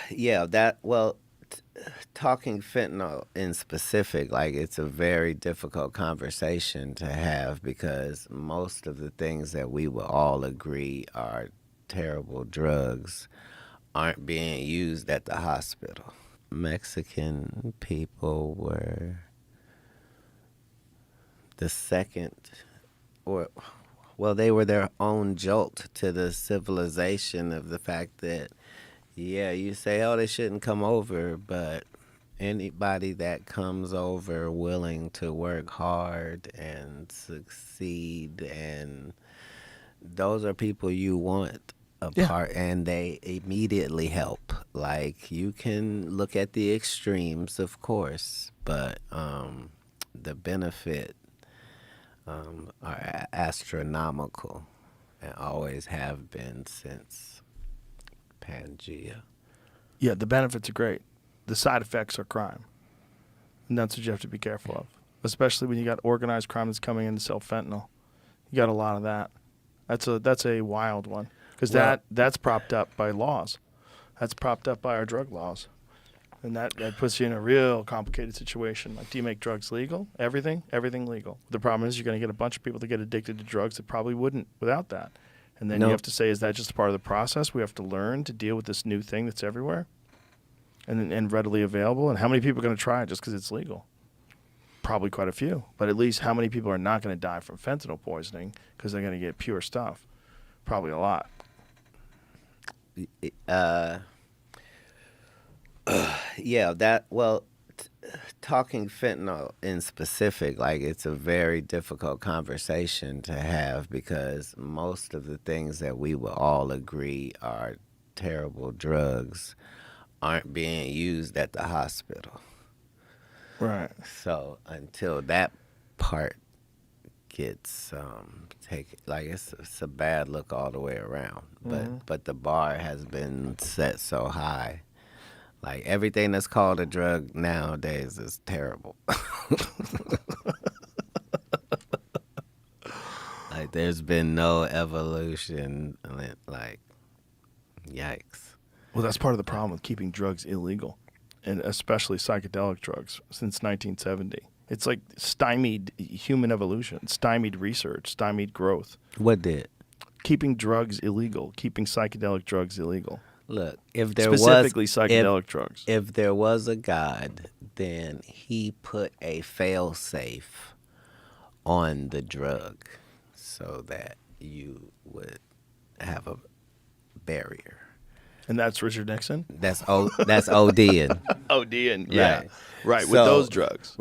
Yeah, talking fentanyl in specific, like it's a very difficult conversation to have because most of the things that we will all agree are terrible drugs aren't being used at the hospital. Mexican people were the second, or well, they were their own jolt to the civilization of the fact that, yeah, you say, oh, they shouldn't come over, but anybody that comes over willing to work hard and succeed, and those are people you want Yeah. apart, and they immediately help. Like, you can look at the extremes, of course, but the benefit are astronomical and always have been since Pangea. Yeah, the benefits are great. The side effects are crime. And that's what you have to be careful of, especially when you got organized crime that's coming in to sell fentanyl. You got a lot of that. That's a wild one because Well, that's propped up by laws. That's propped up by our drug laws, and that puts you in a real complicated situation. Like, do you make drugs legal? Everything legal. The problem is you're going to get a bunch of people that get addicted to drugs that probably wouldn't without that. And then you no, have to say, is that just part of the process? We have to learn to deal with this new thing that's everywhere and readily available. And how many people are going to try it just because it's legal? Probably quite a few. But at least how many people are not going to die from fentanyl poisoning because they're going to get pure stuff? Probably a lot. uh, yeah, talking fentanyl in specific, like it's a very difficult conversation to have because most of the things that we will all agree are terrible drugs aren't being used at the hospital. Right. So until that part gets taken, like it's a bad look all the way around. Mm-hmm. But the bar has been set so high. Like everything that's called a drug nowadays is terrible. Like there's been no evolution. Like yikes. Well, that's part of the problem with keeping drugs illegal, and especially psychedelic drugs, since 1970. It's like stymied human evolution, stymied research, stymied growth. What did? Keeping drugs illegal, keeping psychedelic drugs illegal, Look, specifically psychedelic drugs. if there was a God, then he put a fail safe on the drug so that you would have a barrier. And that's Richard Nixon? That's ODing. ODing, yeah. Right. Right, with So those drugs.